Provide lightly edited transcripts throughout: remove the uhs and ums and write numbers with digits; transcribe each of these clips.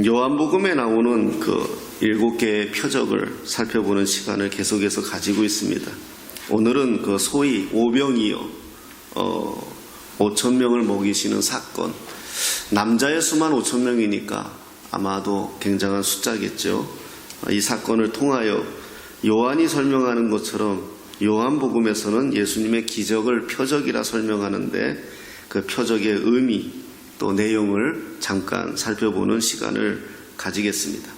요한복음에 나오는 그 7개의 표적을 살펴보는 시간을 계속해서 가지고 있습니다. 오늘은 그 소위 오병이어 5,000명을 먹이시는 사건. 남자의 수만 5,000명이니까 아마도 굉장한 숫자겠죠. 이 사건을 통하여 요한이 설명하는 것처럼 요한복음에서는 예수님의 기적을 표적이라 설명하는데 그 표적의 의미 또 내용을 잠깐 살펴보는 시간을 가지겠습니다.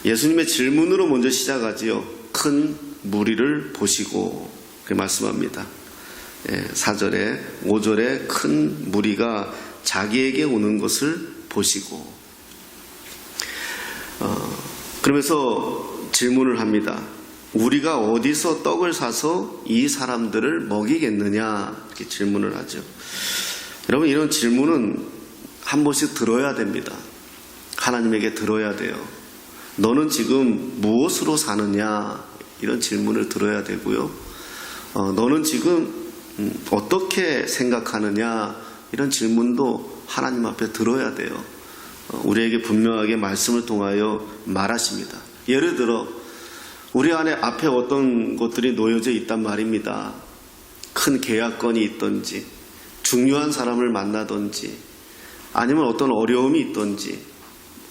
예수님의 질문으로 먼저 시작하지요. 큰 무리를 보시고 그렇게 말씀합니다. 4절에 5절에 큰 무리가 자기에게 오는 것을 보시고 그러면서 질문을 합니다. 우리가 어디서 떡을 사서 이 사람들을 먹이겠느냐 이렇게 질문을 하죠. 여러분, 이런 질문은 한 번씩 들어야 됩니다. 하나님에게 들어야 돼요. 너는 지금 무엇으로 사느냐 이런 질문을 들어야 되고요. 너는 지금 어떻게 생각하느냐 이런 질문도 하나님 앞에 들어야 돼요. 우리에게 분명하게 말씀을 통하여 말하십니다. 예를 들어 우리 안에 앞에 어떤 것들이 놓여져 있단 말입니다. 큰 계약건이 있든지 중요한 사람을 만나든지 아니면 어떤 어려움이 있든지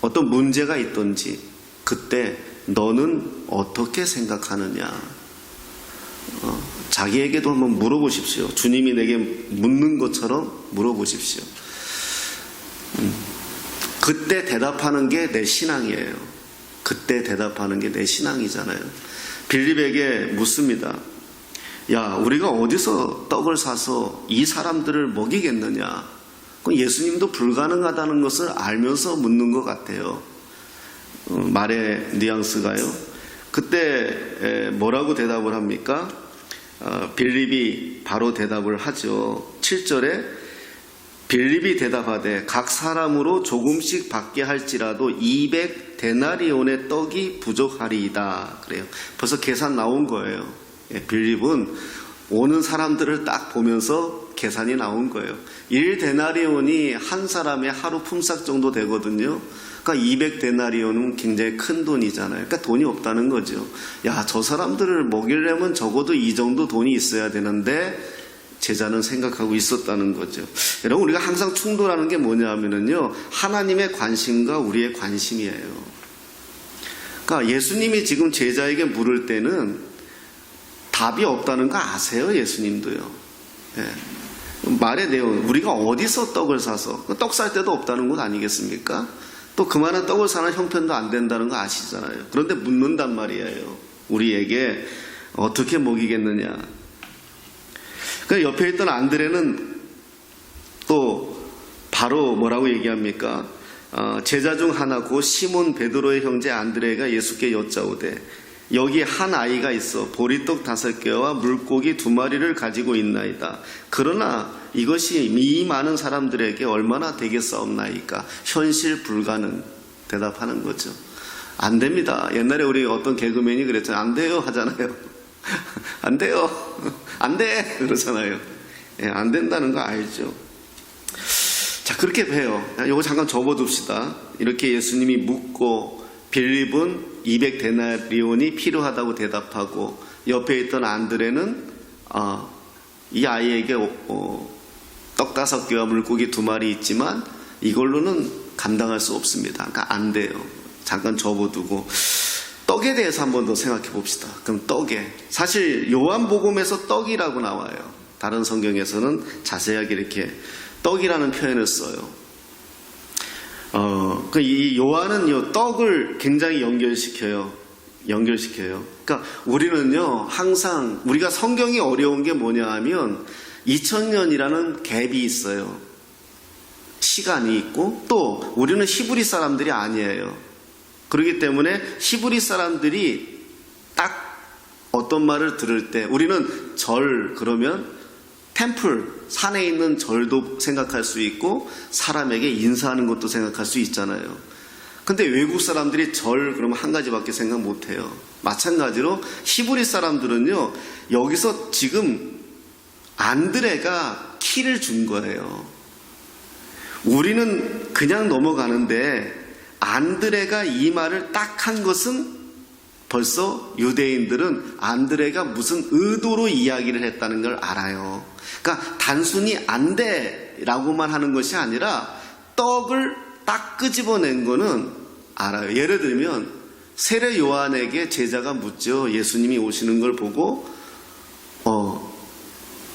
어떤 문제가 있든지 그때 너는 어떻게 생각하느냐 자기에게도 한번 물어보십시오. 주님이 내게 묻는 것처럼 물어보십시오. 그때 대답하는 게 내 신앙이에요. 그때 대답하는 게 내 신앙이잖아요. 빌립에게 묻습니다. 야, 우리가 어디서 떡을 사서 이 사람들을 먹이겠느냐? 그건 예수님도 불가능하다는 것을 알면서 묻는 것 같아요. 말의 뉘앙스가요. 그때 뭐라고 대답을 합니까? 빌립이 바로 대답을 하죠. 7절에 빌립이 대답하되 각 사람으로 조금씩 받게 할지라도 200데나리온의 떡이 부족하리이다. 그래요. 벌써 계산 나온 거예요. 빌립은 오는 사람들을 딱 보면서 계산이 나온 거예요. 1데나리온이 한 사람의 하루 품삯 정도 되거든요. 그러니까 200데나리온은 굉장히 큰 돈이잖아요. 그러니까 돈이 없다는 거죠. 야, 저 사람들을 먹이려면 적어도 이 정도 돈이 있어야 되는데 제자는 생각하고 있었다는 거죠. 여러분, 우리가 항상 충돌하는 게 뭐냐 하면요, 하나님의 관심과 우리의 관심이에요. 그러니까 예수님이 지금 제자에게 물을 때는 답이 없다는 거 아세요? 예수님도요. 말의 내용, 우리가 어디서 떡을 사서 떡 살 때도 없다는 것 아니겠습니까? 또 그만한 떡을 사는 형편도 안 된다는 거 아시잖아요. 그런데 묻는단 말이에요. 우리에게 어떻게 먹이겠느냐. 그러니까 옆에 있던 안드레는 또 바로 뭐라고 얘기합니까? 제자 중 하나 곧 시몬 베드로의 형제 안드레가 예수께 여짜오되 여기 한 아이가 있어 보리떡 5개와 물고기 2마리를 가지고 있나이다. 그러나 이것이 이 많은 사람들에게 얼마나 되겠사옵나이까? 현실 불가능. 대답하는 거죠. 안 됩니다. 옛날에 우리 어떤 개그맨이 그랬잖아요. 안 돼요 하잖아요. 안 돼요. 안 돼 그러잖아요. 안 된다는 거 알죠. 자, 그렇게 해요. 이거 잠깐 접어둡시다. 이렇게 예수님이 묻고 빌립은 200데나리온이 필요하다고 대답하고 옆에 있던 안드레는 이 아이에게 떡 5개와 물고기 2마리 있지만 이걸로는 감당할 수 없습니다. 그러니까 안 돼요. 잠깐 접어두고 떡에 대해서 한 번 더 생각해 봅시다. 그럼 떡에 사실 요한복음에서 떡이라고 나와요. 다른 성경에서는 자세하게 이렇게 떡이라는 표현을 써요. 이 요한은 떡을 굉장히 연결시켜요. 그러니까 우리는요, 항상 우리가 성경이 어려운 게 뭐냐 하면 2000년이라는 갭이 있어요. 시간이 있고 또 우리는 히브리 사람들이 아니에요. 그렇기 때문에 히브리 사람들이 딱 어떤 말을 들을 때 우리는 절 그러면 템플, 산에 있는 절도 생각할 수 있고 사람에게 인사하는 것도 생각할 수 있잖아요. 근데 외국 사람들이 절 그러면 한 가지밖에 생각 못해요. 마찬가지로 히브리 사람들은요, 여기서 지금 안드레가 키를 준 거예요. 우리는 그냥 넘어가는데 안드레가 이 말을 딱 한 것은 벌써 유대인들은 안드레가 무슨 의도로 이야기를 했다는 걸 알아요. 그러니까 단순히 안 돼라고만 하는 것이 아니라 떡을 딱 끄집어낸 거는 알아요. 예를 들면 세례 요한에게 제자가 묻죠. 예수님이 오시는 걸 보고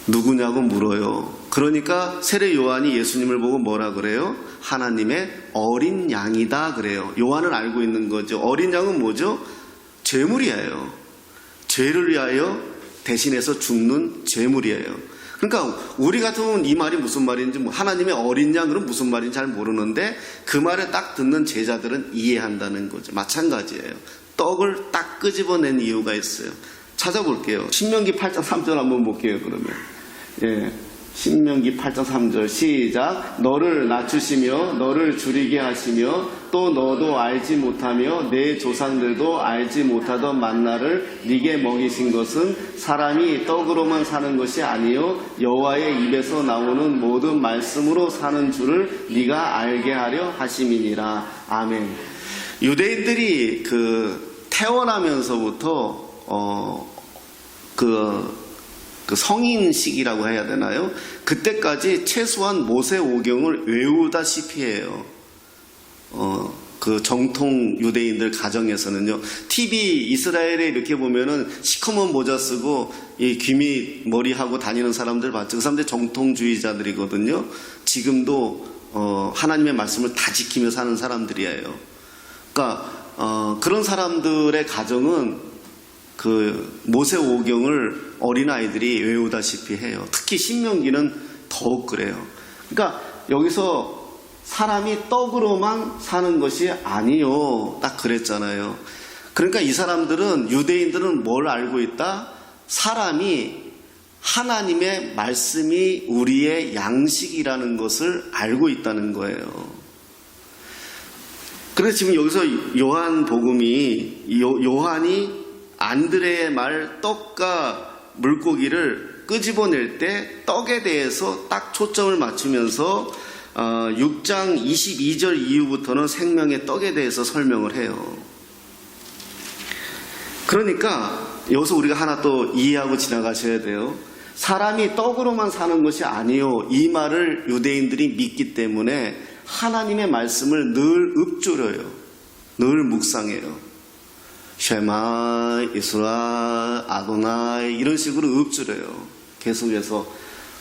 누구냐고 물어요. 그러니까 세례 요한이 예수님을 보고 뭐라 그래요? 하나님의 어린 양이다 그래요. 요한은 알고 있는 거죠. 어린 양은 뭐죠? 죄물이에요. 죄를 위하여 대신해서 죽는 죄물이에요. 그러니까 우리 같으면 이 말이 무슨 말인지 하나님의 어린 양 그럼 무슨 말인지 잘 모르는데 그 말을 딱 듣는 제자들은 이해한다는 거죠. 마찬가지예요. 떡을 딱 끄집어낸 이유가 있어요. 찾아볼게요. 신명기 8장 3절 한번 볼게요. 그러면 신명기 8장 3절 시작. 너를 낮추시며 너를 줄이게 하시며 또 너도 알지 못하며 내 조상들도 알지 못하던 만나를 네게 먹이신 것은 사람이 떡으로만 사는 것이 아니요 여호와의 입에서 나오는 모든 말씀으로 사는 줄을 네가 알게 하려 하심이니라. 아멘. 유대인들이 태어나면서부터 그 성인식이라고 해야 되나요? 그때까지 최소한 모세오경을 외우다시피 해요. 그 정통 유대인들 가정에서는요. TV 이스라엘에 이렇게 보면은 시커먼 모자 쓰고 이 귀미 머리하고 다니는 사람들 봤죠. 그 사람들 정통주의자들이거든요. 지금도 하나님의 말씀을 다 지키며 사는 사람들이에요. 그러니까 그런 사람들의 가정은 그 모세오경을 어린아이들이 외우다시피 해요. 특히 신명기는 더욱 그래요. 그러니까 여기서 사람이 떡으로만 사는 것이 아니요. 딱 그랬잖아요. 그러니까 이 사람들은 유대인들은 뭘 알고 있다? 사람이 하나님의 말씀이 우리의 양식이라는 것을 알고 있다는 거예요. 그래서 지금 여기서 요한복음이 요한이 안드레의 말 떡과 물고기를 끄집어낼 때 떡에 대해서 딱 초점을 맞추면서 6장 22절 이후부터는 생명의 떡에 대해서 설명을 해요. 그러니까 여기서 우리가 하나 또 이해하고 지나가셔야 돼요. 사람이 떡으로만 사는 것이 아니요. 이 말을 유대인들이 믿기 때문에 하나님의 말씀을 늘 읊조려요. 늘 묵상해요. 쉐마, 이스라, 아도나이 이런 식으로 읊조려요. 계속해서.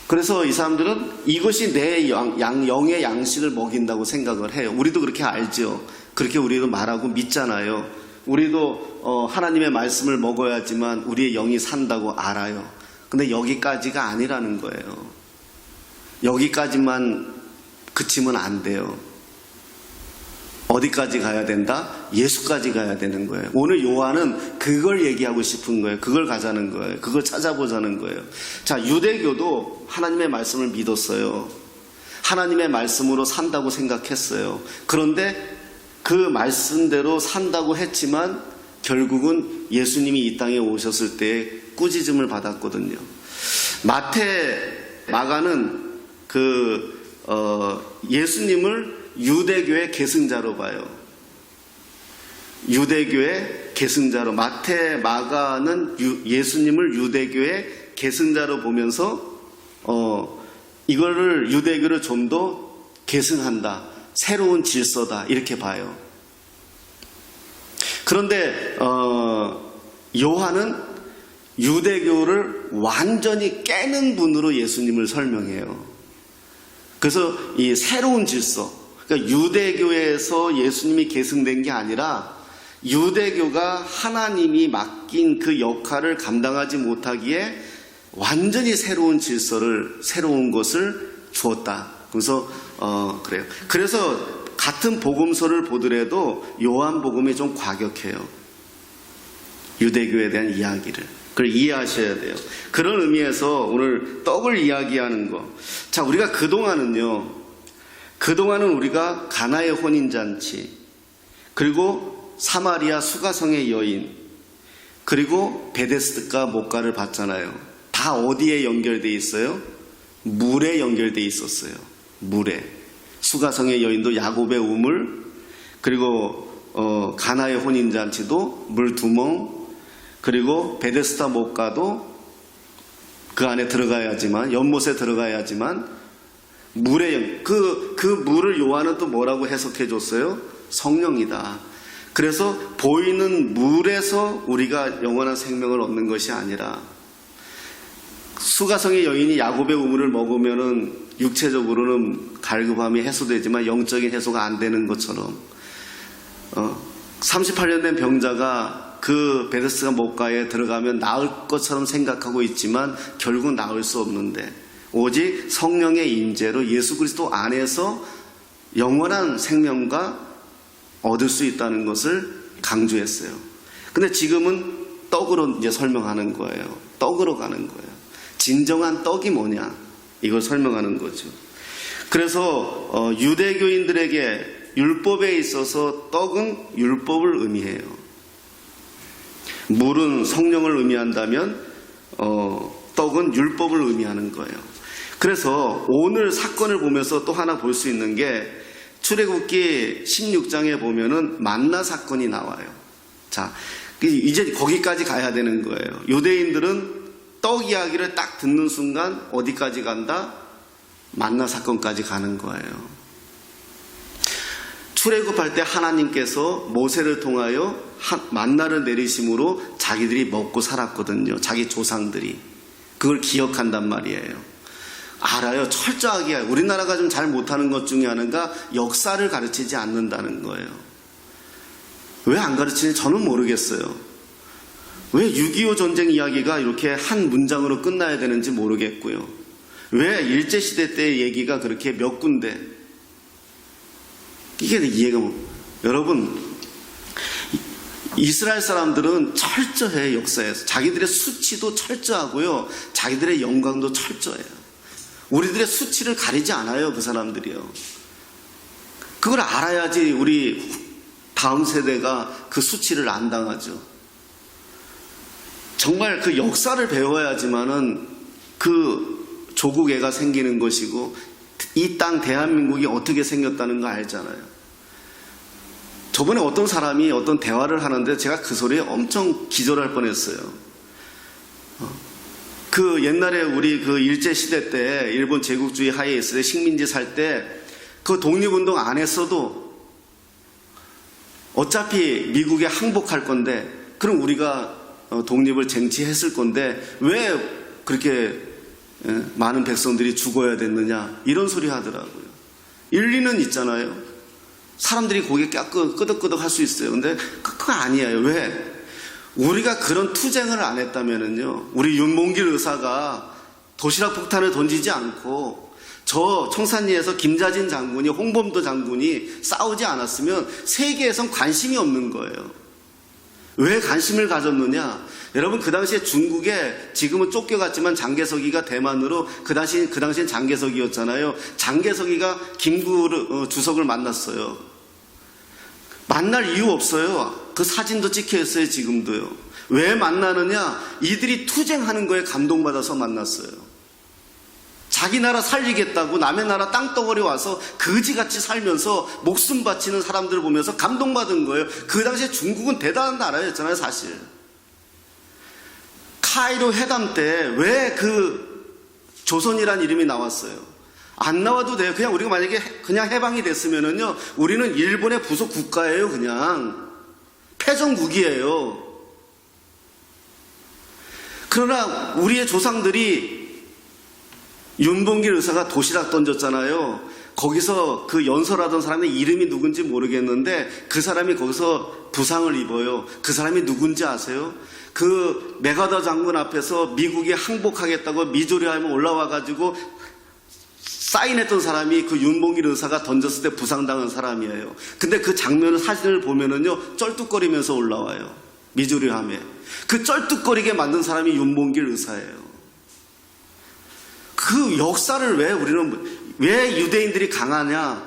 그래서 이 사람들은 이것이 내 영의 양식을 먹인다고 생각을 해요. 우리도 그렇게 알죠. 그렇게 우리도 말하고 믿잖아요. 우리도 하나님의 말씀을 먹어야지만 우리의 영이 산다고 알아요. 근데 여기까지가 아니라는 거예요. 여기까지만 그치면 안 돼요. 어디까지 가야 된다? 예수까지 가야 되는 거예요. 오늘 요한은 그걸 얘기하고 싶은 거예요. 그걸 가자는 거예요. 그걸 찾아보자는 거예요. 자, 유대교도 하나님의 말씀을 믿었어요. 하나님의 말씀으로 산다고 생각했어요. 그런데 그 말씀대로 산다고 했지만 결국은 예수님이 이 땅에 오셨을 때 꾸짖음을 받았거든요. 마가는 예수님을 유대교의 계승자로 봐요. 유대교의 계승자로. 마가는 예수님을 유대교의 계승자로 보면서 이거를 유대교를 좀 더 계승한다. 새로운 질서다. 이렇게 봐요. 그런데 요한은 유대교를 완전히 깨는 분으로 예수님을 설명해요. 그래서 이 새로운 질서, 그러니까 유대교에서 예수님이 계승된 게 아니라 유대교가 하나님이 맡긴 그 역할을 감당하지 못하기에 완전히 새로운 질서를, 새로운 것을 주었다. 그래서 그래요. 그래서 같은 복음서를 보더라도 요한복음이 좀 과격해요. 유대교에 대한 이야기를. 그걸 이해하셔야 돼요. 그런 의미에서 오늘 떡을 이야기하는 거. 자, 우리가 그동안은 우리가 가나의 혼인잔치, 그리고 사마리아 수가성의 여인, 그리고 베데스다 목가를 봤잖아요. 다 어디에 연결되어 있어요? 물에 연결되어 있었어요. 물에. 수가성의 여인도 야곱의 우물, 그리고 가나의 혼인잔치도 물 2멍, 그리고 베데스다 목가도 그 안에 들어가야지만, 연못에 들어가야지만 물에 그 물을 요한은 또 뭐라고 해석해 줬어요? 성령이다. 그래서 보이는 물에서 우리가 영원한 생명을 얻는 것이 아니라, 수가성의 여인이 야곱의 우물을 먹으면은 육체적으로는 갈급함이 해소되지만 영적인 해소가 안 되는 것처럼 38년 된 병자가 그 베데스다 목가에 들어가면 나을 것처럼 생각하고 있지만 결국 나을 수 없는데, 오직 성령의 임재로 예수 그리스도 안에서 영원한 생명과 얻을 수 있다는 것을 강조했어요. 근데 지금은 떡으로 이제 설명하는 거예요. 떡으로 가는 거예요. 진정한 떡이 뭐냐, 이걸 설명하는 거죠. 그래서 유대교인들에게 율법에 있어서 떡은 율법을 의미해요. 물은 성령을 의미한다면 떡은 율법을 의미하는 거예요. 그래서 오늘 사건을 보면서 또 하나 볼 수 있는 게, 출애굽기 16장에 보면은 만나 사건이 나와요. 자, 이제 거기까지 가야 되는 거예요. 유대인들은 떡 이야기를 딱 듣는 순간 어디까지 간다? 만나 사건까지 가는 거예요. 출애굽할 때 하나님께서 모세를 통하여 만나를 내리심으로 자기들이 먹고 살았거든요. 자기 조상들이. 그걸 기억한단 말이에요. 알아요. 철저하게. 우리나라가 좀 잘 못하는 것 중에 하나가 역사를 가르치지 않는다는 거예요. 왜 안 가르치는지 저는 모르겠어요. 왜 6.25 전쟁 이야기가 이렇게 한 문장으로 끝나야 되는지 모르겠고요. 왜 일제시대 때 얘기가 그렇게 몇 군데, 이게 이해가 여러분, 이스라엘 사람들은 철저해. 역사에서 자기들의 수치도 철저하고요, 자기들의 영광도 철저해요. 우리들의 수치를 가리지 않아요. 그 사람들이요. 그걸 알아야지 우리 다음 세대가 그 수치를 안 당하죠. 정말 그 역사를 배워야지만은 그 조국애가 생기는 것이고, 이 땅 대한민국이 어떻게 생겼다는 거 알잖아요. 저번에 어떤 사람이 어떤 대화를 하는데 제가 그 소리에 엄청 기절할 뻔했어요. 그 옛날에 우리 그 일제시대 때 일본 제국주의 하에 있을 때 식민지 살 때 그 독립운동 안 했어도 어차피 미국에 항복할 건데, 그럼 우리가 독립을 쟁취했을 건데 왜 그렇게 많은 백성들이 죽어야 됐느냐, 이런 소리 하더라고요. 일리는 있잖아요. 사람들이 고개 끄덕끄덕 할 수 있어요. 근데 그거 아니에요. 왜? 우리가 그런 투쟁을 안 했다면은요, 우리 윤봉길 의사가 도시락 폭탄을 던지지 않고 저 청산리에서 김자진 장군이, 홍범도 장군이 싸우지 않았으면 세계에선 관심이 없는 거예요. 왜 관심을 가졌느냐? 여러분, 그 당시에 중국에, 지금은 쫓겨갔지만 장개석이가 대만으로, 그 당시엔 장개석이었잖아요. 장개석이가 김구 주석을 만났어요. 만날 이유 없어요. 그 사진도 찍혀 있어요. 지금도요. 왜 만나느냐? 이들이 투쟁하는 거에 감동받아서 만났어요. 자기 나라 살리겠다고 남의 나라 땅덩어리 와서 거지같이 살면서 목숨 바치는 사람들을 보면서 감동받은 거예요. 그 당시에 중국은 대단한 나라였잖아요, 사실. 카이로 회담 때 왜 그 조선이란 이름이 나왔어요? 안 나와도 돼요. 그냥 우리가 만약에 그냥 해방이 됐으면은요, 우리는 일본의 부속 국가예요. 그냥 패전국이에요. 그러나 우리의 조상들이, 윤봉길 의사가 도시락 던졌잖아요. 거기서 그 연설하던 사람의 이름이 누군지 모르겠는데 그 사람이 거기서 부상을 입어요. 그 사람이 누군지 아세요? 그 메가더 장군 앞에서 미국이 항복하겠다고 미조리하면 올라와가지고 사인했던 사람이 그 윤봉길 의사가 던졌을 때 부상당한 사람이에요. 근데 그 장면을, 사진을 보면은요, 쩔뚝거리면서 올라와요. 미조리함에. 그 쩔뚝거리게 만든 사람이 윤봉길 의사예요. 그 역사를 왜 유대인들이 강하냐?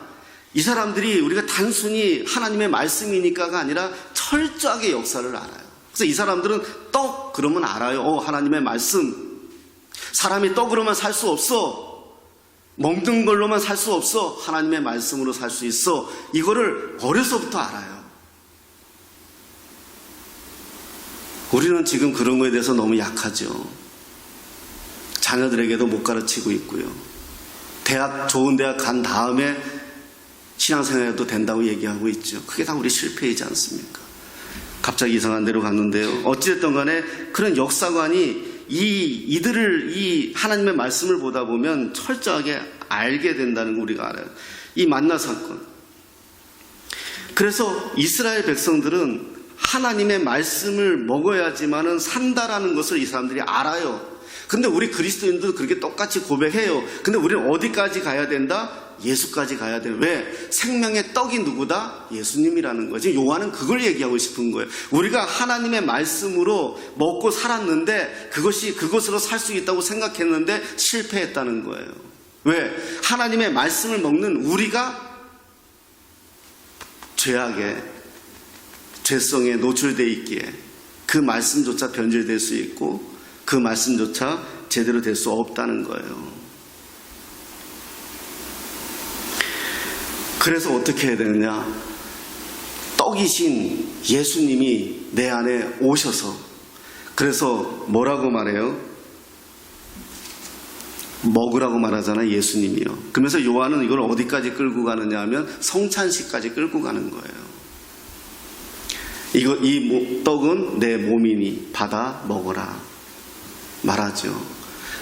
이 사람들이, 우리가 단순히 하나님의 말씀이니까가 아니라 철저하게 역사를 알아요. 그래서 이 사람들은 떡 그러면 알아요. 하나님의 말씀. 사람이 떡으로만 살 수 없어. 먹는 걸로만 살 수 없어. 하나님의 말씀으로 살 수 있어. 이거를 어려서부터 알아요. 우리는 지금 그런 거에 대해서 너무 약하죠. 자녀들에게도 못 가르치고 있고요. 좋은 대학 간 다음에 신앙생활도 된다고 얘기하고 있죠. 그게 다 우리 실패이지 않습니까? 갑자기 이상한 데로 갔는데요. 어찌됐든 간에 그런 역사관이 이들을 이 하나님의 말씀을 보다 보면 철저하게 알게 된다는 거 우리가 알아요. 이 만나 사건. 그래서 이스라엘 백성들은 하나님의 말씀을 먹어야지만은 산다라는 것을 이 사람들이 알아요. 근데 우리 그리스도인들도 그렇게 똑같이 고백해요. 근데 우리는 어디까지 가야 된다? 예수까지 가야 돼. 왜? 생명의 떡이 누구다? 예수님이라는 거지. 요한은 그걸 얘기하고 싶은 거예요. 우리가 하나님의 말씀으로 먹고 살았는데 그것으로 살 수 있다고 생각했는데 실패했다는 거예요. 왜? 하나님의 말씀을 먹는 우리가 죄성에 노출되어 있기에 그 말씀조차 변질될 수 있고 그 말씀조차 제대로 될 수 없다는 거예요. 그래서 어떻게 해야 되느냐? 떡이신 예수님이 내 안에 오셔서, 그래서 뭐라고 말해요? 먹으라고 말하잖아요, 예수님이요. 그러면서 요한은 이걸 어디까지 끌고 가느냐 하면 성찬식까지 끌고 가는 거예요. 이 떡은 내 몸이니 받아 먹어라 말하죠.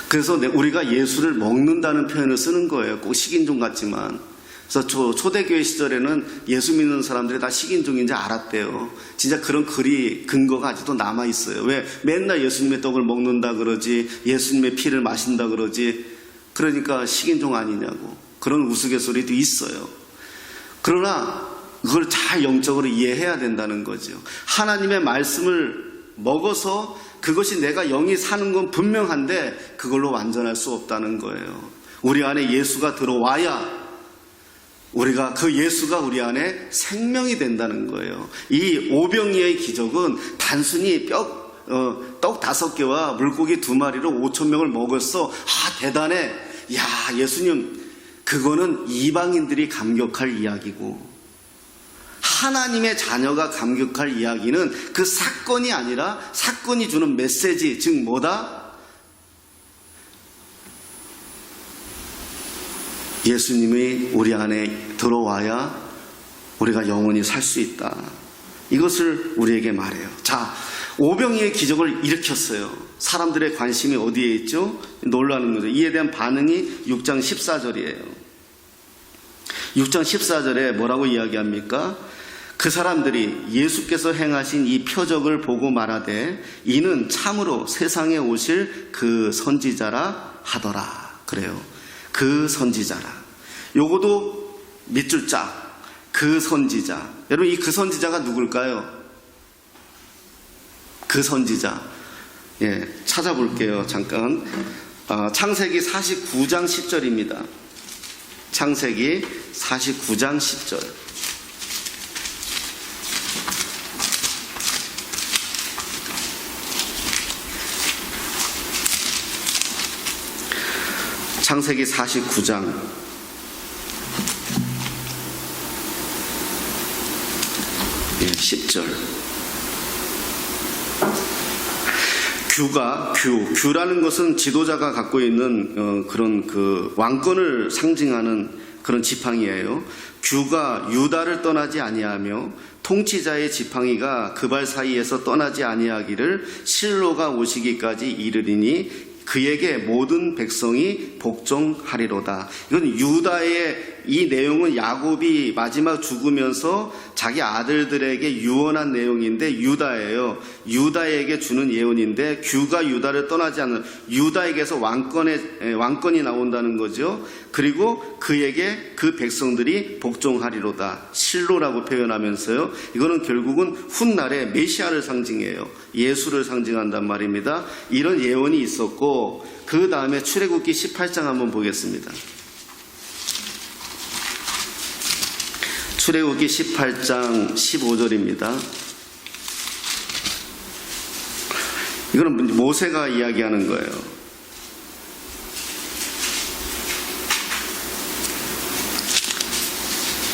그래서 우리가 예수를 먹는다는 표현을 쓰는 거예요. 꼭 식인종 같지만. 그래서 초대교회 시절에는 예수 믿는 사람들이 다 식인종인지 알았대요. 진짜 그런 근거가 아직도 남아있어요. 왜? 맨날 예수님의 떡을 먹는다 그러지, 예수님의 피를 마신다 그러지, 그러니까 식인종 아니냐고. 그런 우스갯소리도 있어요. 그러나 그걸 잘 영적으로 이해해야 된다는 거죠. 하나님의 말씀을 먹어서 그것이 내가 영이 사는 건 분명한데 그걸로 완전할 수 없다는 거예요. 우리 안에 예수가 들어와야 그 예수가 우리 안에 생명이 된다는 거예요. 이 오병이어의 기적은 단순히 떡 5개와 물고기 2마리로 5,000명을 먹었어. 대단해. 야, 예수님, 그거는 이방인들이 감격할 이야기고 하나님의 자녀가 감격할 이야기는 그 사건이 아니라 사건이 주는 메시지, 즉 뭐다? 예수님이 우리 안에 들어와야 우리가 영원히 살 수 있다. 이것을 우리에게 말해요. 자, 오병이의 기적을 일으켰어요. 사람들의 관심이 어디에 있죠? 놀라는 거죠. 이에 대한 반응이 6장 14절이에요. 6장 14절에 뭐라고 이야기합니까? 그 사람들이 예수께서 행하신 이 표적을 보고 말하되 이는 참으로 세상에 오실 그 선지자라 하더라. 그래요. 그 선지자라. 요거도 밑줄 짝. 그 선지자. 여러분, 이 그 선지자가 누굴까요? 그 선지자. 찾아볼게요. 잠깐. 창세기 49장 10절입니다. 창세기 49장 10절. 창세기 49장 10절. 규라는 것은 지도자가 갖고 있는 그런 그 왕권을 상징하는 그런 지팡이예요. 규가 유다를 떠나지 아니하며 통치자의 지팡이가 그 발 사이에서 떠나지 아니하기를 실로가 오시기까지 이르리니 그에게 모든 백성이 복종하리로다. 이건 유다의 이 내용은 야곱이 마지막 죽으면서 자기 아들들에게 유언한 내용인데 유다예요. 유다에게 주는 예언인데 규가 유다를 떠나지 않는 유다에게서 왕권이 나온다는 거죠. 그리고 그에게 그 백성들이 복종하리로다. 실로라고 표현하면서요. 이거는 결국은 훗날에 메시아를 상징해요. 예수를 상징한단 말입니다. 이런 예언이 있었고 그 다음에 출애굽기 18장 한번 보겠습니다. 출애굽기 18장 15절입니다. 이거는 모세가 이야기하는 거예요.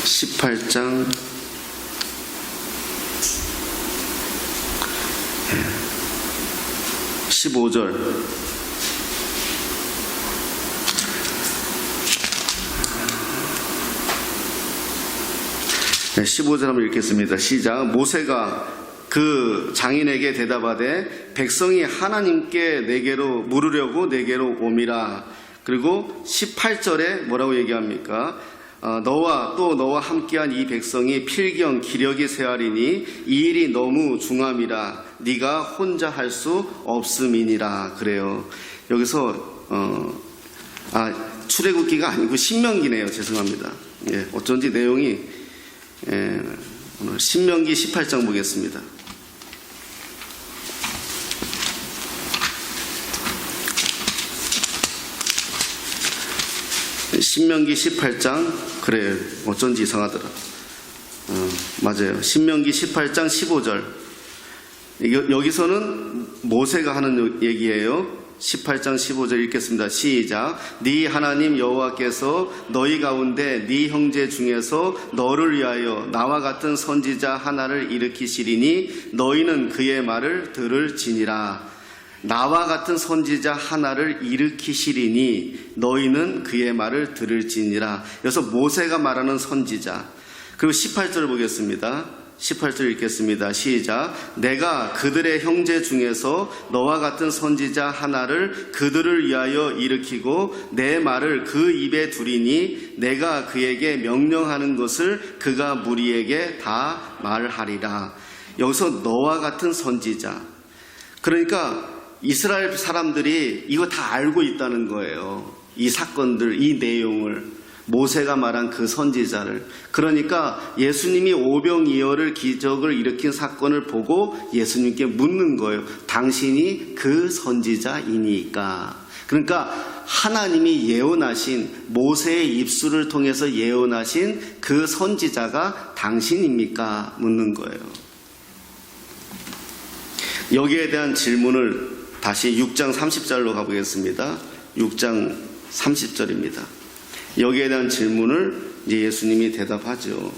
18장 15절. 네, 15절 한번 읽겠습니다. 시작. 모세가 그 장인에게 대답하되 백성이 하나님께 내게로 물으려고 내게로 오미라. 그리고 18절에 뭐라고 얘기합니까? 너와 함께한 이 백성이 필경 기력이 쇠하리니 이 일이 너무 중함이라 네가 혼자 할 수 없음이니라. 그래요. 여기서 출애굽기가 아니고 신명기네요. 죄송합니다. 예, 어쩐지 내용이 오늘 신명기 18장 보겠습니다. 신명기 18장, 그래, 어쩐지 이상하더라. 맞아요. 신명기 18장 15절. 여기서는 모세가 하는 얘기예요. 18장 15절 읽겠습니다. 시작. 네 하나님 여호와께서 너희 가운데 네 형제 중에서 너를 위하여 나와 같은 선지자 하나를 일으키시리니 너희는 그의 말을 들을지니라. 나와 같은 선지자 하나를 일으키시리니 너희는 그의 말을 들을지니라. 여기서 모세가 말하는 선지자. 그리고 18절을 보겠습니다. 18절 읽겠습니다. 시작. 내가 그들의 형제 중에서 너와 같은 선지자 하나를 그들을 위하여 일으키고 내 말을 그 입에 두리니 내가 그에게 명령하는 것을 그가 무리에게 다 말하리라. 여기서 너와 같은 선지자. 그러니까 이스라엘 사람들이 이거 다 알고 있다는 거예요. 이 사건들, 이 내용을. 모세가 말한 그 선지자를. 그러니까 예수님이 오병이어를 기적을 일으킨 사건을 보고 예수님께 묻는 거예요. 당신이 그 선지자이니까. 그러니까 하나님이 예언하신, 모세의 입술을 통해서 예언하신 그 선지자가 당신입니까? 묻는 거예요. 여기에 대한 질문을 다시 6장 30절로 가보겠습니다. 6장 30절입니다. 여기에 대한 질문을 이제 예수님이 대답하죠.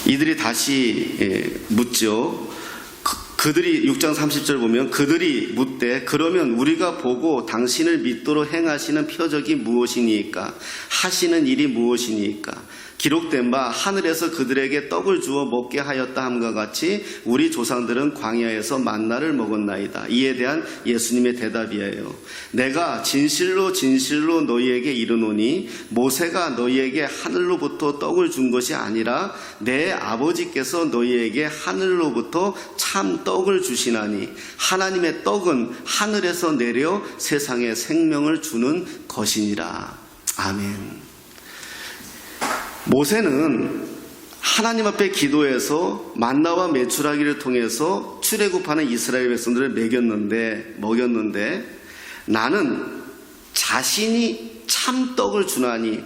이들이 다시 묻죠. 그들이 6장 30절 보면 그들이 묻되 그러면 우리가 보고 당신을 믿도록 행하시는 표적이 무엇이니까? 하시는 일이 무엇이니까? 기록된 바 하늘에서 그들에게 떡을 주어 먹게 하였다 함과 같이 우리 조상들은 광야에서 만나를 먹었나이다. 이에 대한 예수님의 대답이에요. 내가 진실로 진실로 너희에게 이르노니 모세가 너희에게 하늘로부터 떡을 준 것이 아니라 내 아버지께서 너희에게 하늘로부터 참 떡을 주시나니 하나님의 떡은 하늘에서 내려 세상에 생명을 주는 것이니라. 아멘. 모세는 하나님 앞에 기도해서 만나와 메추라기를 통해서 출애굽하는 이스라엘 백성들을 먹였는데 나는 자신이 참떡을 주나니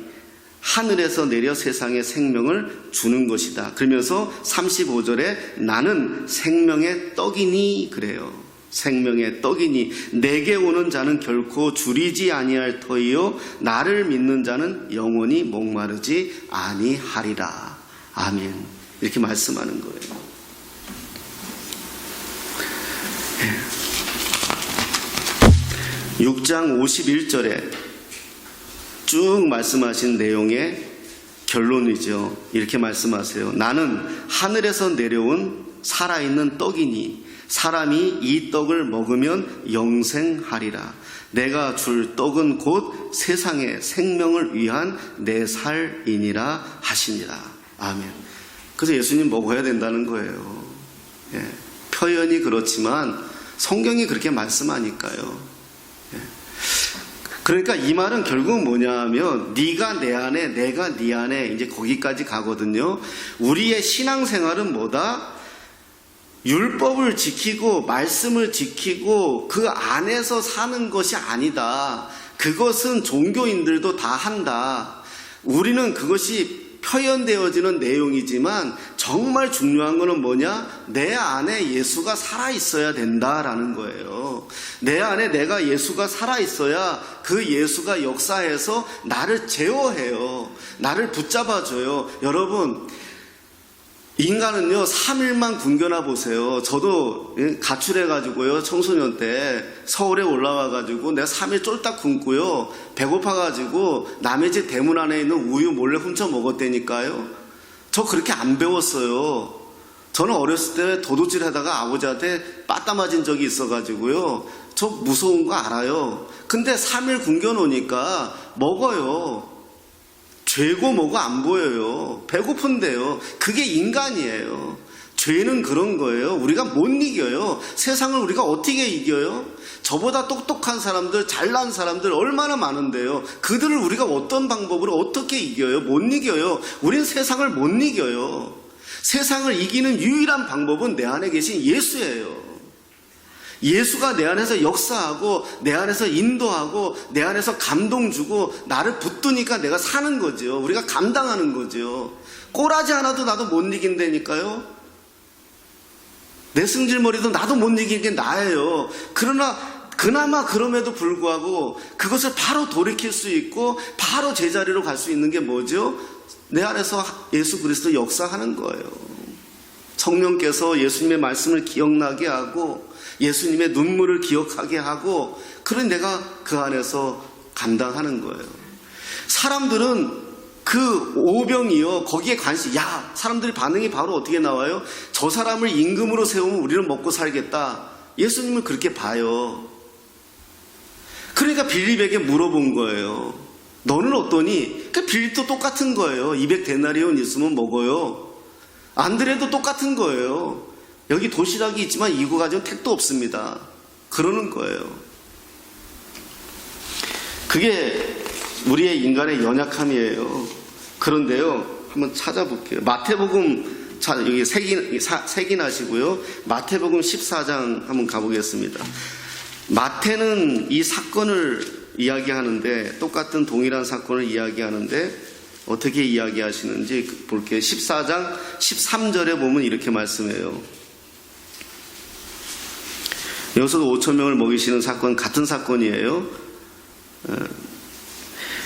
하늘에서 내려 세상에 생명을 주는 것이다. 그러면서 35절에 나는 생명의 떡이니 그래요. 생명의 떡이니 내게 오는 자는 결코 줄이지 아니할 터이요 나를 믿는 자는 영원히 목마르지 아니하리라. 아멘. 이렇게 말씀하는 거예요. 6장 51절에 쭉 말씀하신 내용의 결론이죠. 이렇게 말씀하세요. 나는 하늘에서 내려온 살아있는 떡이니 사람이 이 떡을 먹으면 영생하리라. 내가 줄 떡은 곧 세상의 생명을 위한 내 살이니라 하시니라. 아멘. 그래서 예수님 먹어야 된다는 거예요. 예. 표현이 그렇지만 성경이 그렇게 말씀하니까요. 예. 그러니까 이 말은 결국은 뭐냐면 네가 내 안에 내가 네 안에 이제 거기까지 가거든요. 우리의 신앙생활은 뭐다? 율법을 지키고 말씀을 지키고 그 안에서 사는 것이 아니다. 그것은 종교인들도 다 한다. 우리는 그것이 표현되어지는 내용이지만 정말 중요한 거는 뭐냐? 내 안에 예수가 살아있어야 된다라는 거예요. 내 안에 내가 예수가 살아있어야 그 예수가 역사해서 나를 제어해요. 나를 붙잡아줘요. 여러분, 인간은요, 3일만 굶겨나 보세요. 저도 가출해가지고요, 청소년 때 서울에 올라와가지고 내가 3일 쫄딱 굶고요, 배고파가지고 남의 집 대문 안에 있는 우유 몰래 훔쳐 먹었다니까요. 저 그렇게 안 배웠어요. 저는 어렸을 때 도둑질 하다가 아버지한테 빠따 맞은 적이 있어가지고요, 저 무서운 거 알아요. 근데 3일 굶겨놓으니까 먹어요. 죄고 뭐고 안 보여요. 배고픈데요. 그게 인간이에요. 죄는 그런 거예요. 우리가 못 이겨요. 세상을 우리가 어떻게 이겨요? 저보다 똑똑한 사람들, 잘난 사람들 얼마나 많은데요. 그들을 우리가 어떤 방법으로 어떻게 이겨요? 못 이겨요. 우린 세상을 못 이겨요. 세상을 이기는 유일한 방법은 내 안에 계신 예수예요. 예수가 내 안에서 역사하고 내 안에서 인도하고 내 안에서 감동 주고 나를 붙드니까 내가 사는 거죠. 우리가 감당하는 거죠. 꼬라지 하나도 나도 못 이긴다니까요. 내 승질머리도 나도 못 이기는 게 나예요. 그러나 그나마 그럼에도 불구하고 그것을 바로 돌이킬 수 있고 바로 제자리로 갈 수 있는 게 뭐죠? 내 안에서 예수 그리스도 역사하는 거예요. 성령께서 예수님의 말씀을 기억나게 하고 예수님의 눈물을 기억하게 하고, 그런 내가 그 안에서 감당하는 거예요. 사람들은 그 오병이요, 거기에 관심, 사람들이 반응이 바로 어떻게 나와요? 저 사람을 임금으로 세우면 우리는 먹고 살겠다. 예수님을 그렇게 봐요. 그러니까 빌립에게 물어본 거예요. 너는 어떠니? 그 빌립도 똑같은 거예요. 200데나리온 있으면 먹어요. 안드레도 똑같은 거예요. 여기 도시락이 있지만 이거 가지고 택도 없습니다. 그러는 거예요. 그게 우리의 인간의 연약함이에요. 그런데요, 한번 찾아볼게요. 마태복음, 여기 색인하시고요. 마태복음 14장 한번 가보겠습니다. 마태는 이 사건을 이야기하는데, 똑같은 동일한 사건을 이야기하는데 어떻게 이야기하시는지 볼게요. 14장 13절에 보면 이렇게 말씀해요. 여기서도 5,000명을 먹이시는 사건, 같은 사건이에요.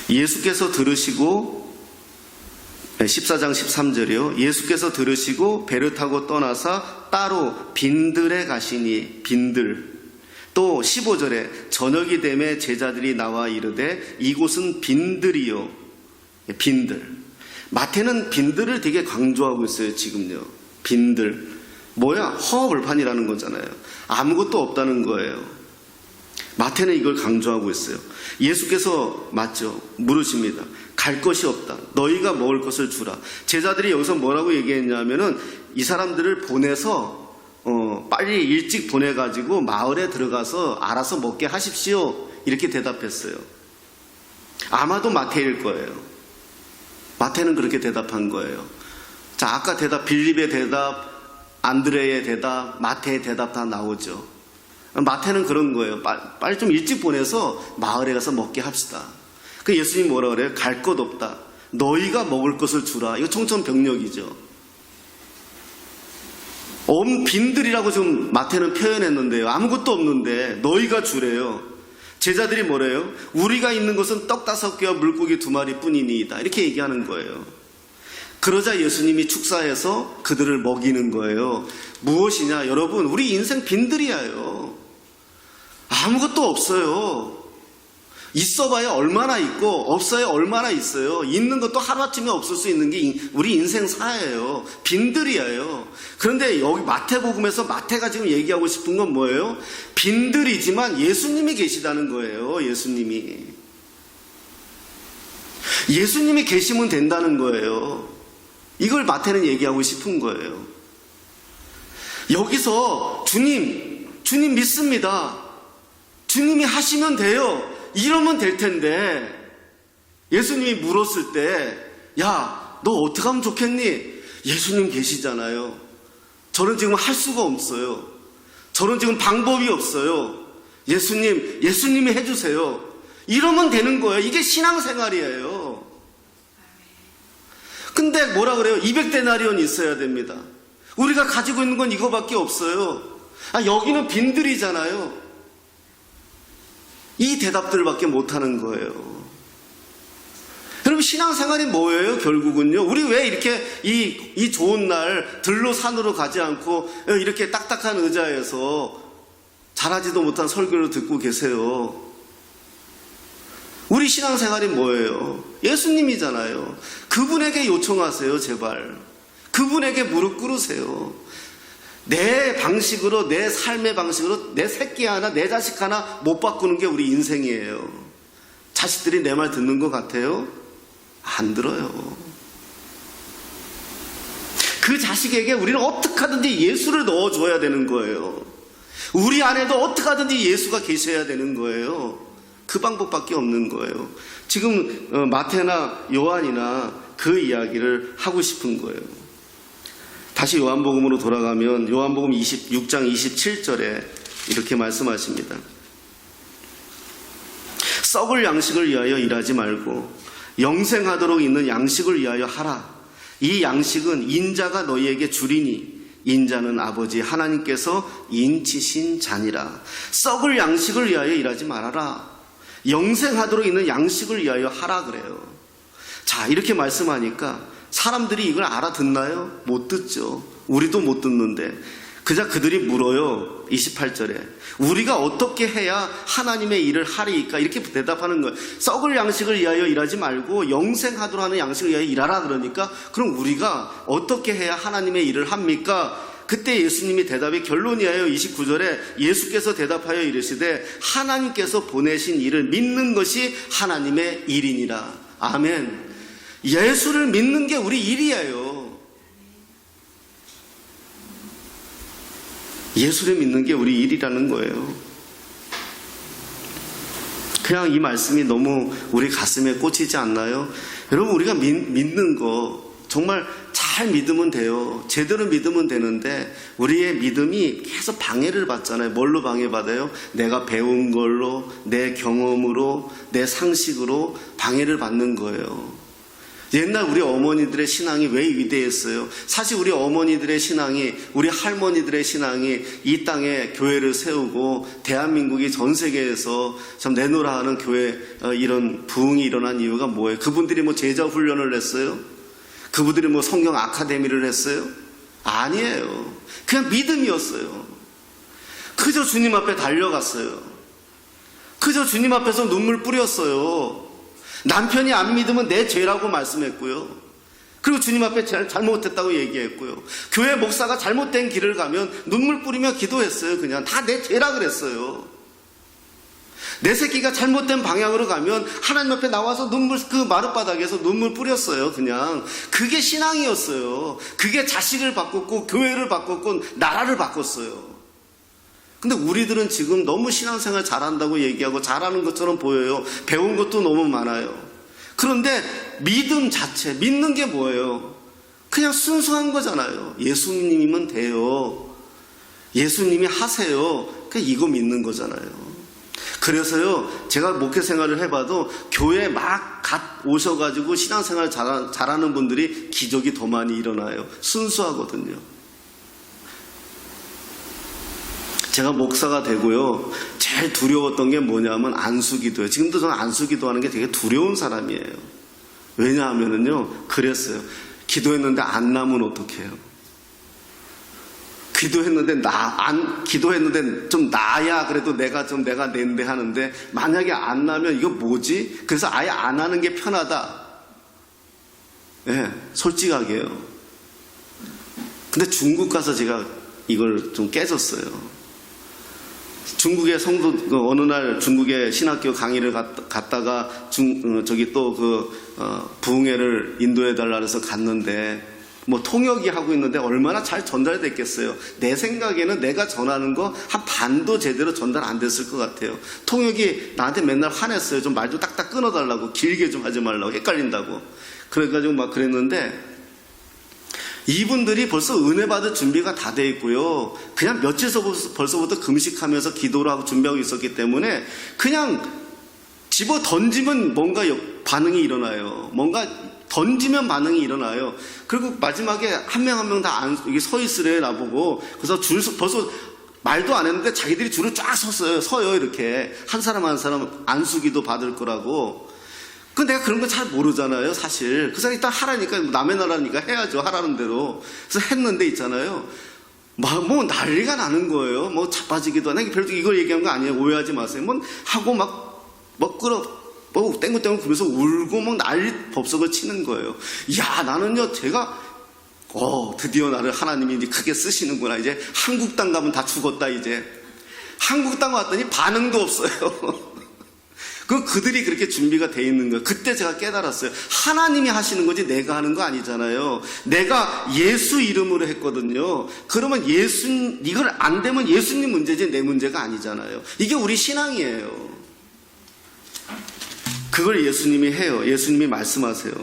예수께서 들으시고, 14장 13절이요. 예수께서 들으시고 배를 타고 떠나사 따로 빈들에 가시니, 빈들. 또 15절에 저녁이 되매 제자들이 나와 이르되 이곳은 빈들이요. 빈들. 마태는 빈들을 되게 강조하고 있어요. 지금요. 빈들. 뭐야? 허허벌판이라는 거잖아요. 아무것도 없다는 거예요. 마태는 이걸 강조하고 있어요. 예수께서 맞죠? 물으십니다. 갈 것이 없다. 너희가 먹을 것을 주라. 제자들이 여기서 뭐라고 얘기했냐면은 이 사람들을 보내서 빨리 일찍 보내가지고 마을에 들어가서 알아서 먹게 하십시오. 이렇게 대답했어요. 아마도 마태일 거예요. 마태는 그렇게 대답한 거예요. 자, 아까 대답, 빌립의 대답, 안드레의 대답, 마태의 대답 다 나오죠. 마태는 그런 거예요. 빨리 좀 일찍 보내서 마을에 가서 먹게 합시다. 그 예수님이 뭐라 그래요? 갈 것 없다. 너희가 먹을 것을 주라. 이거 청천벽력이죠. 빈들이라고 지금 마태는 표현했는데요. 아무것도 없는데 너희가 주래요. 제자들이 뭐래요? 우리가 있는 것은 떡 5개와 물고기 2마리 뿐이니이다. 이렇게 얘기하는 거예요. 그러자 예수님이 축사해서 그들을 먹이는 거예요. 무엇이냐? 여러분, 우리 인생 빈들이에요. 아무것도 없어요. 있어봐야 얼마나 있고 없어야 얼마나 있어요. 있는 것도 하루아침에 없을 수 있는 게 우리 인생사예요. 빈들이에요. 그런데 여기 마태복음에서 마태가 지금 얘기하고 싶은 건 뭐예요? 빈들이지만 예수님이 계시다는 거예요. 예수님이 계시면 된다는 거예요. 이걸 마태는 얘기하고 싶은 거예요. 여기서 주님 믿습니다. 주님이 하시면 돼요. 이러면 될 텐데, 예수님이 물었을 때, 야, 너 어떻게 하면 좋겠니? 예수님 계시잖아요. 저는 지금 할 수가 없어요. 저는 지금 방법이 없어요. 예수님이 해주세요. 이러면 되는 거예요. 이게 신앙생활이에요. 근데 뭐라 그래요? 200데나리온 있어야 됩니다. 우리가 가지고 있는 건 이거밖에 없어요. 여기는 빈들이잖아요. 이 대답들밖에 못하는 거예요. 여러분, 신앙생활이 뭐예요? 결국은요, 우리 왜 이렇게 이 좋은 날 들로 산으로 가지 않고 이렇게 딱딱한 의자에서 잘하지도 못한 설교를 듣고 계세요? 우리 신앙생활이 뭐예요? 예수님이잖아요. 그분에게 요청하세요, 제발. 그분에게 무릎 꿇으세요. 내 방식으로, 내 삶의 방식으로 내 새끼 하나, 내 자식 하나 못 바꾸는 게 우리 인생이에요. 자식들이 내 말 듣는 것 같아요? 안 들어요. 그 자식에게 우리는 어떻게 하든지 예수를 넣어줘야 되는 거예요. 우리 안에도 어떻게 하든지 예수가 계셔야 되는 거예요. 그 방법밖에 없는 거예요. 지금 마태나 요한이나 그 이야기를 하고 싶은 거예요. 다시 요한복음으로 돌아가면 요한복음 26장 27절에 이렇게 말씀하십니다. 썩을 양식을 위하여 일하지 말고 영생하도록 있는 양식을 위하여 하라. 이 양식은 인자가 너희에게 주리니 인자는 아버지 하나님께서 인치신 자니라. 썩을 양식을 위하여 일하지 말아라. 영생하도록 있는 양식을 위하여 하라 그래요. 자, 이렇게 말씀하니까 사람들이 이걸 알아듣나요? 못 듣죠. 우리도 못 듣는데 그저 그들이 물어요. 28절에 우리가 어떻게 해야 하나님의 일을 하리이까? 이렇게 대답하는 거예요. 썩을 양식을 위하여 일하지 말고 영생하도록 하는 양식을 위하여 일하라 그러니까 그럼 우리가 어떻게 해야 하나님의 일을 합니까? 그때 예수님이 대답이 결론이에요. 29절에 예수께서 대답하여 이르시되 하나님께서 보내신 일을 믿는 것이 하나님의 일이니라. 아멘. 예수를 믿는 게 우리 일이에요. 예수를 믿는 게 우리 일이라는 거예요. 그냥 이 말씀이 너무 우리 가슴에 꽂히지 않나요? 여러분, 우리가 믿는 거 정말 잘 믿으면 돼요. 제대로 믿으면 되는데 우리의 믿음이 계속 방해를 받잖아요. 뭘로 방해받아요? 내가 배운 걸로, 내 경험으로, 내 상식으로 방해를 받는 거예요. 옛날 우리 어머니들의 신앙이 왜 위대했어요? 사실 우리 어머니들의 신앙이, 우리 할머니들의 신앙이 이 땅에 교회를 세우고 대한민국이 전 세계에서 참 내노라 하는 교회 이런 부흥이 일어난 이유가 뭐예요? 그분들이 뭐 제자 훈련을 했어요? 그분들이 뭐 성경 아카데미를 했어요? 아니에요. 그냥 믿음이었어요. 그저 주님 앞에 달려갔어요. 그저 주님 앞에서 눈물 뿌렸어요. 남편이 안 믿으면 내 죄라고 말씀했고요. 그리고 주님 앞에 잘못했다고 얘기했고요. 교회 목사가 잘못된 길을 가면 눈물 뿌리며 기도했어요. 그냥 다 내 죄라 그랬어요. 내 새끼가 잘못된 방향으로 가면 하나님 앞에 나와서 그 마룻바닥에서 눈물 뿌렸어요. 그냥 그게 신앙이었어요. 그게 자식을 바꿨고 교회를 바꿨고 나라를 바꿨어요. 근데 우리들은 지금 너무 신앙생활 잘한다고 얘기하고 잘하는 것처럼 보여요. 배운 것도 너무 많아요. 그런데 믿음 자체, 믿는 게 뭐예요? 그냥 순수한 거잖아요. 예수님이면 돼요. 예수님이 하세요. 그냥 이거 믿는 거잖아요. 그래서요, 제가 목회 생활을 해봐도 교회 막 갓 오셔가지고 신앙생활 잘하는 분들이 기적이 더 많이 일어나요. 순수하거든요. 제가 목사가 되고요, 제일 두려웠던 게 뭐냐면 안수기도예요. 지금도 저는 안수기도 하는 게 되게 두려운 사람이에요. 왜냐하면요, 그랬어요. 기도했는데 안 나면 어떡해요? 기도했는데 좀 나야 그래도 내가 낸데 하는데 만약에 안 나면 이거 뭐지? 그래서 아예 안 하는 게 편하다. 네, 솔직하게요. 근데 중국 가서 제가 이걸 좀 깨졌어요. 중국의 성도, 어느 날 중국의 신학교 강의를 갔다가 부흥회를 인도해달라 해서 갔는데 뭐 통역이 하고 있는데 얼마나 잘 전달됐겠어요. 내 생각에는 내가 전하는 거 한 반도 제대로 전달 안 됐을 것 같아요. 통역이 나한테 맨날 화냈어요. 좀 말 좀 딱딱 끊어달라고, 길게 좀 하지 말라고, 헷갈린다고. 그래가지고 막 그랬는데 이분들이 벌써 은혜 받을 준비가 다 돼 있고요. 그냥 며칠 벌써부터 금식하면서 기도를 하고 준비하고 있었기 때문에 그냥 집어 던지면 뭔가 반응이 일어나요. 뭔가 던지면 반응이 일어나요. 그리고 마지막에 한 명 한 명 다 여기 서 있으래 나보고. 그래서 벌써 말도 안 했는데 자기들이 줄을 쫙 서요 이렇게. 한 사람 한 사람 안수기도 받을 거라고. 그 내가 그런 거 잘 모르잖아요 사실. 그래서 일단 하라니까 남의 나라니까 해야죠 하라는 대로. 그래서 했는데 있잖아요. 뭐 난리가 나는 거예요. 뭐 자빠지기도 하네. 별도 이걸 얘기한 거 아니에요. 오해하지 마세요. 뭐 하고 뭐 땡글땡글 구면서 울고 막 난리 법석을 치는 거예요. 야 나는요 제가 드디어 나를 하나님이 이제 크게 쓰시는구나. 이제 한국당 가면 다 죽었다 이제. 한국당 왔더니 반응도 없어요. 그들이 그렇게 준비가 돼 있는 거예요. 그때 제가 깨달았어요. 하나님이 하시는 거지 내가 하는 거 아니잖아요. 내가 예수 이름으로 했거든요. 그러면 이걸 안 되면 예수님 문제지 내 문제가 아니잖아요. 이게 우리 신앙이에요. 그걸 예수님이 해요. 예수님이 말씀하세요.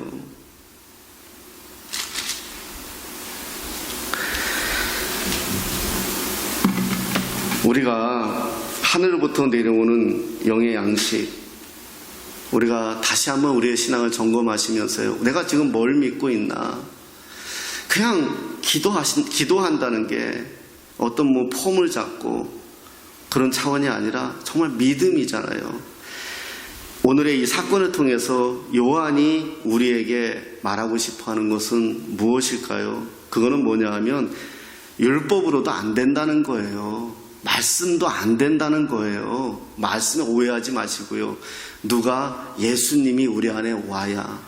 우리가 하늘로부터 내려오는 영의 양식, 우리가 다시 한번 우리의 신앙을 점검하시면서요. 내가 지금 뭘 믿고 있나? 그냥 기도한다는 게 어떤 뭐 폼을 잡고 그런 차원이 아니라 정말 믿음이잖아요. 오늘의 이 사건을 통해서 요한이 우리에게 말하고 싶어 하는 것은 무엇일까요? 그거는 뭐냐 하면 율법으로도 안 된다는 거예요. 말씀도 안 된다는 거예요. 말씀에 오해하지 마시고요. 누가 예수님이 우리 안에 와야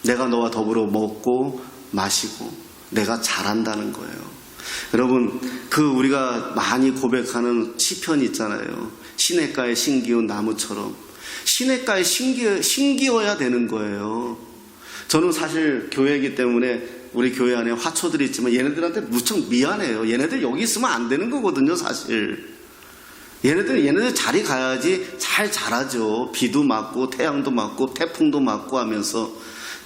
내가 너와 더불어 먹고 마시고 내가 잘한다는 거예요. 여러분 우리가 많이 고백하는 시편 있잖아요. 시냇가에 심기운 나무처럼. 시냇가에 심기어야 되는 거예요. 저는 사실 교회이기 때문에 우리 교회 안에 화초들이 있지만 얘네들한테 무척 미안해요. 얘네들 여기 있으면 안 되는 거거든요 사실. 얘네들 자리 가야지 잘 자라죠. 비도 맞고 태양도 맞고 태풍도 맞고 하면서.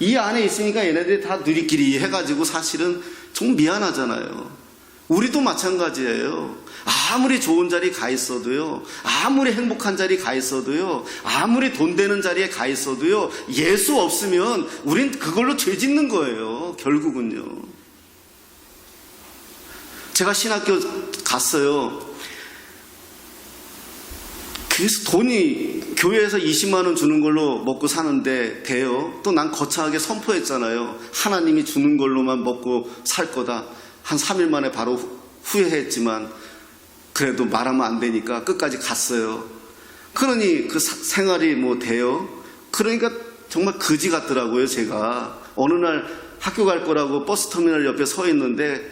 이 안에 있으니까 얘네들이 다 누리끼리 해가지고 사실은 좀 미안하잖아요. 우리도 마찬가지예요. 아무리 좋은 자리 가 있어도요, 아무리 행복한 자리 가 있어도요, 아무리 돈 되는 자리에 가 있어도요, 예수 없으면 우린 그걸로 죄 짓는 거예요. 결국은요. 제가 신학교 갔어요. 그래서 돈이 교회에서 20만 원 주는 걸로 먹고 사는데 돼요. 또 난 거창하게 선포했잖아요. 하나님이 주는 걸로만 먹고 살 거다. 한 3일 만에 바로 후회했지만 그래도 말하면 안 되니까 끝까지 갔어요. 그러니 그 생활이 뭐 돼요? 그러니까 정말 거지 같더라고요. 제가 어느 날 학교 갈 거라고 버스터미널 옆에 서 있는데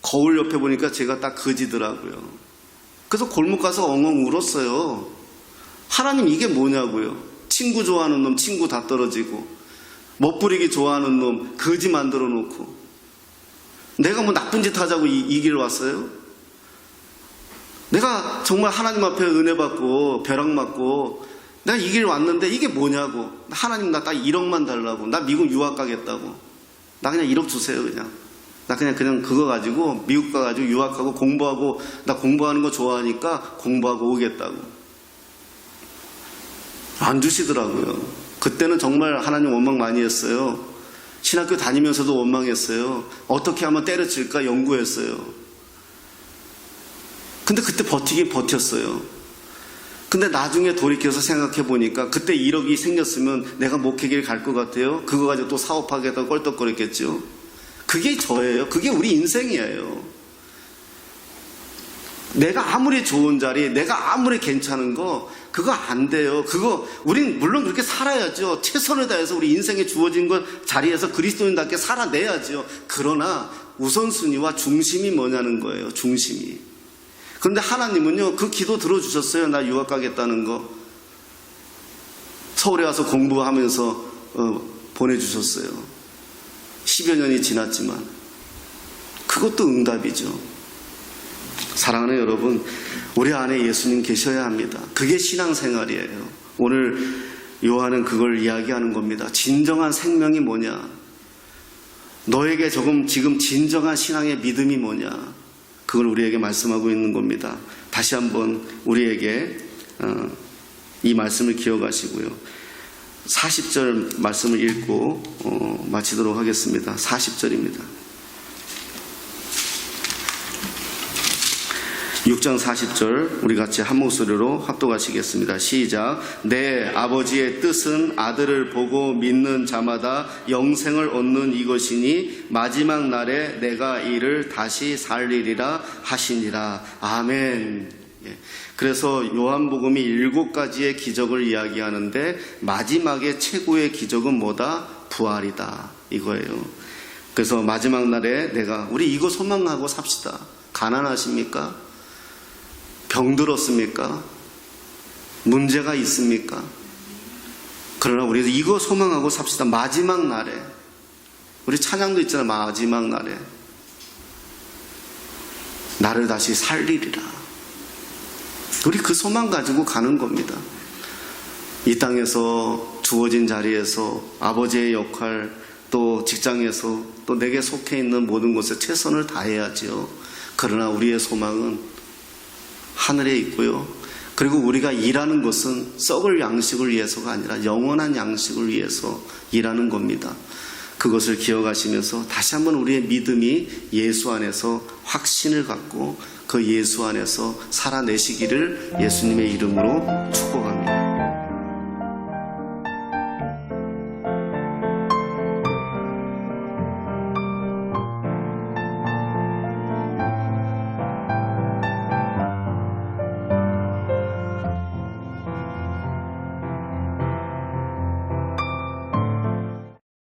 거울 옆에 보니까 제가 딱 거지더라고요. 그래서 골목 가서 엉엉 울었어요. 하나님 이게 뭐냐고요. 친구 좋아하는 놈 친구 다 떨어지고 멋부리기 좋아하는 놈 거지 만들어 놓고 내가 뭐 나쁜 짓 하자고 이 길 왔어요? 내가 정말 하나님 앞에 은혜 받고 벼락 맞고 내가 이 길 왔는데 이게 뭐냐고. 하나님 나 딱 1억만 달라고. 나 미국 유학 가겠다고. 나 그냥 1억 주세요 그냥. 나 그냥 그거 가지고 미국 가가지고 유학하고 공부하고 나 공부하는 거 좋아하니까 공부하고 오겠다고. 안 주시더라고요. 그때는 정말 하나님 원망 많이 했어요. 신학교 다니면서도 원망했어요. 어떻게 하면 때려칠까 연구했어요. 근데 그때 버티긴 버텼어요. 근데 나중에 돌이켜서 생각해 보니까 그때 1억이 생겼으면 내가 목회길 갈 것 같아요. 그거 가지고 또 사업하겠다고 껄떡거렸겠죠. 그게 저예요. 그게 우리 인생이에요. 내가 아무리 좋은 자리, 내가 아무리 괜찮은 거 그거 안 돼요. 우린 물론 그렇게 살아야죠. 최선을 다해서 우리 인생에 주어진 것 자리에서 그리스도인답게 살아내야죠. 그러나 우선순위와 중심이 뭐냐는 거예요. 중심이. 그런데 하나님은요, 그 기도 들어주셨어요. 나 유학 가겠다는 거. 서울에 와서 공부하면서 보내주셨어요. 10여 년이 지났지만 그것도 응답이죠. 사랑하는 여러분, 우리 안에 예수님 계셔야 합니다. 그게 신앙생활이에요. 오늘 요한은 그걸 이야기하는 겁니다. 진정한 생명이 뭐냐? 너에게 지금 진정한 신앙의 믿음이 뭐냐? 그걸 우리에게 말씀하고 있는 겁니다. 다시 한번 우리에게 이 말씀을 기억하시고요. 40절 말씀을 읽고 마치도록 하겠습니다. 40절입니다. 6장 40절 우리 같이 한 목소리로 합독하시겠습니다. 시작. 내 아버지의 뜻은 아들을 보고 믿는 자마다 영생을 얻는 이것이니 마지막 날에 내가 이를 다시 살리리라 하시니라. 아멘. 그래서 요한복음이 7가지의 기적을 이야기하는데 마지막에 최고의 기적은 뭐다? 부활이다. 이거예요. 그래서 마지막 날에 우리 이거 소망하고 삽시다. 가난하십니까? 병들었습니까? 문제가 있습니까? 그러나 우리 이거 소망하고 삽시다. 마지막 날에. 우리 찬양도 있잖아요. 마지막 날에 나를 다시 살리리라. 우리 그 소망 가지고 가는 겁니다. 이 땅에서 주어진 자리에서 아버지의 역할, 또 직장에서 또 내게 속해 있는 모든 곳에 최선을 다해야지요. 그러나 우리의 소망은 하늘에 있고요. 그리고 우리가 일하는 것은 썩을 양식을 위해서가 아니라 영원한 양식을 위해서 일하는 겁니다. 그것을 기억하시면서 다시 한번 우리의 믿음이 예수 안에서 확신을 갖고 그 예수 안에서 살아내시기를 예수님의 이름으로 축복합니다.